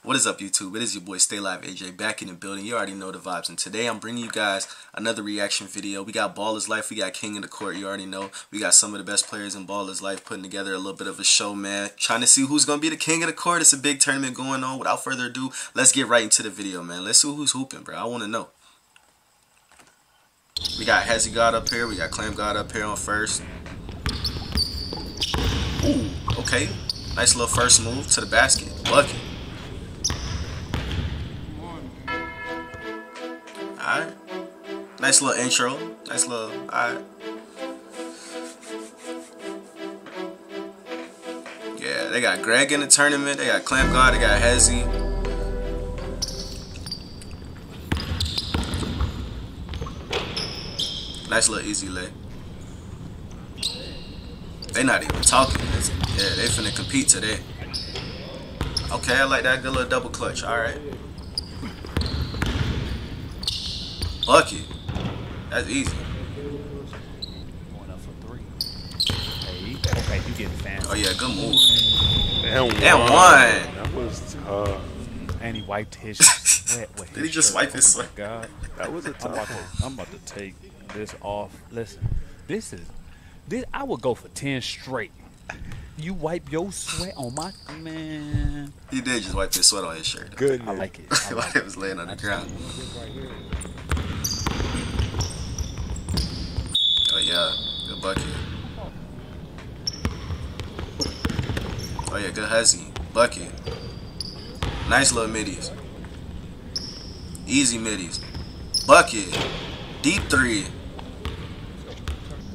What is up, YouTube? It is your boy STAYLIVEAJ back in the building. You already know the vibes. And today I'm bringing you guys another reaction video. We got Ballislife. We got King of the Court. You already know. We got some of the best players in Ballislife putting together a little bit of a show, man. Trying to see who's going to be the King of the Court. It's a big tournament going on. Without further ado, let's get right into the video, man. Let's see who's hooping, bro. I want to know. We got Hezi God up here. We got Clam God up here on first. Ooh, okay. Nice little first move to the basket. Bucket. Alright. Nice little intro. Nice little. Alright. Yeah, they got Greg in the tournament. They got Clamp God. They got Hezi. Nice little easy lay. They not even talking. Yeah, they finna compete today. Okay, I like that good little double clutch. Alright. Bucket. That's easy. Going up for three. Hey, okay, you getting fan. Oh yeah, good move. And one. That was tough. And he wiped his sweat with his Did he just wipe his sweat? God, that was a tough. I'm about to take this off. Listen, this. I would go for 10 straight. You wipe your sweat on my man. He did just wipe his sweat on his shirt. Good. I like it. While he was laying on the ground. Oh yeah, good bucket. Oh yeah, good Hezi. Bucket. Nice little middies. Easy middies. Bucket. Deep three.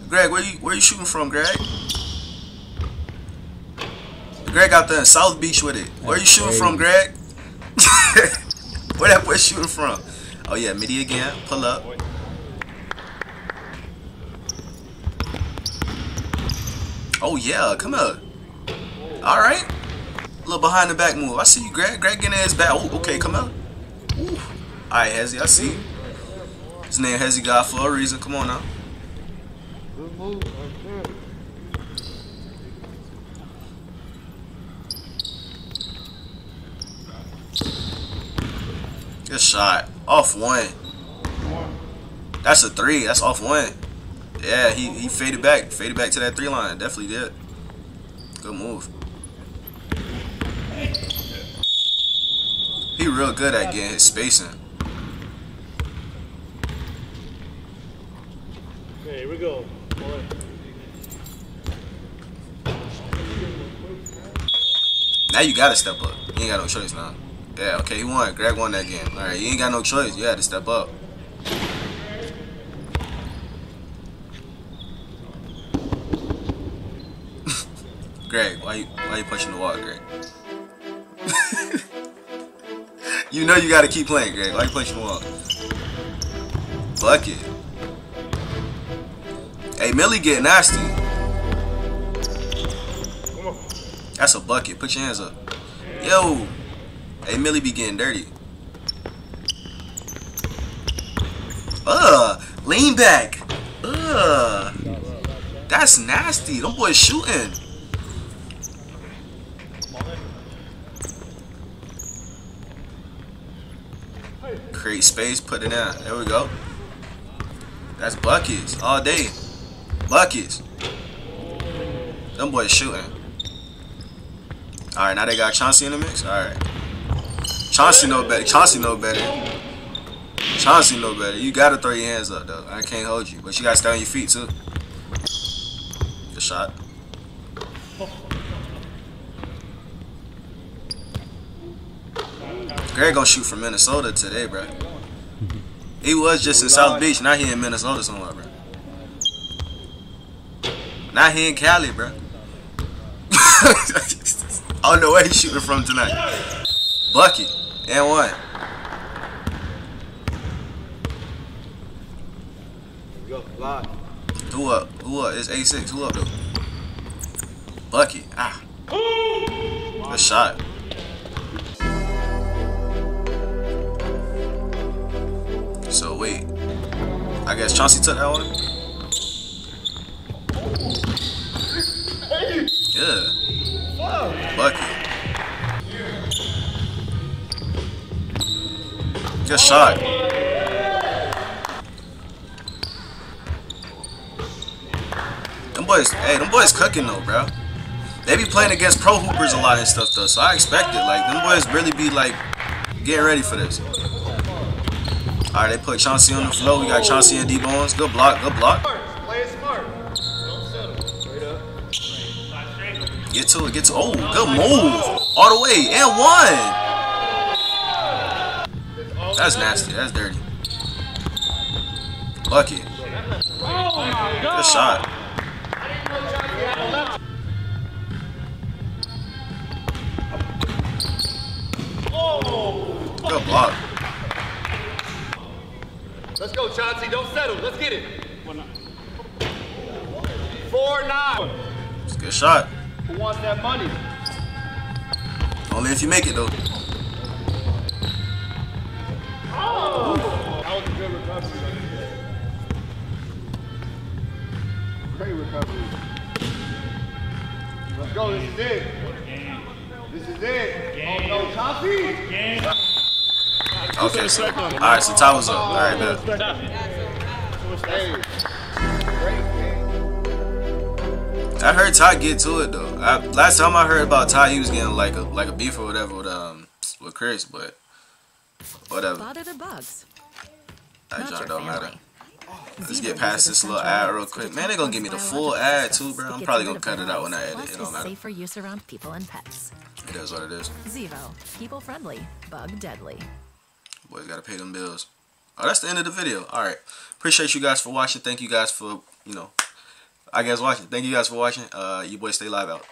Greg, where you shooting from, Greg? Greg out there in South Beach with it. Where you shooting from, Greg? Where that boy shooting from? Oh yeah, midi again. Pull up. Oh yeah, come up. All right. A little behind the back move. I see you, Greg. Greg getting his back. Oh, okay, come up. Ooh. All right, Hezi, I see you. His name Hezi God for a reason. Come on now. Good shot. Off one. That's a three. That's off one. Yeah, he faded back. Faded back to that three line. Definitely did. Good move. He real good at getting his spacing. Okay, here we go. Now you gotta step up. You ain't got no choice now. Yeah, okay, he won. Greg won that game. Alright, you ain't got no choice. You had to step up. Greg, why you pushing the wall, Greg? You know you gotta keep playing, Greg. Why you pushing the wall? Bucket. Hey, Millie get nasty. That's a bucket. Put your hands up. Yo. Hey, Millie be getting dirty. Lean back. That's nasty. Them boys shooting. Create space, put it down. There we go. That's buckets all day. Buckets. Them boys shooting. Alright, now they got Chauncey in the mix. Alright. Chauncey know better. Chauncey know better. Chauncey know better. You gotta throw your hands up though. I can't hold you. But you gotta stay on your feet too. Good shot. Greg gonna shoot from Minnesota today, bro. He was just in South Beach. Now he in Minnesota somewhere, bro. Now he in Cali, bro. I don't know where he's shooting from tonight. Bucket. And one. Who up? Who up? It's A6. Who up though? Bucket. Ah. Good shot. So wait. I guess Chauncey took that one. Yeah. Bucket. Good shot. Them boys cooking though, bro. They be playing against pro hoopers a lot and stuff though, so I expect it. Like, them boys really be like getting ready for this. Alright, they put Chauncey on the floor. We got Chauncey and Deebones. Good block, good block. Play it smart. Don't settle. Straight up. Get to it, get to it. Oh, good move. All the way. And one. That's nasty. That's dirty. Bucket. Good shot. Good block. Let's go, Chauncey. Don't settle. Let's get it. 4-9. It's a good shot. Who wants that money? Only if you make it though. Oh! That was a good recovery. Great recovery. Let's go. This is it. This is it. Oh no, Chauncey! Okay, so alright, so time was up. Alright, man. Hey. I heard Ty get to it though. Last time I heard about Ty, he was getting like a beef or whatever with Chris, but whatever. Bother the bugs. That junk don't matter. Let's get past this little ad real quick. Man, they gonna give me the full ad too, bro. I'm probably gonna cut it out when I edit. It don't matter. Safe for use around people and pets. It is what it is. Zevo, people friendly, bug deadly. Boys gotta pay them bills. Oh, that's the end of the video. Alright. Appreciate you guys for watching. Thank you guys for, watching. Thank you guys for watching. Your boy Stay Live out.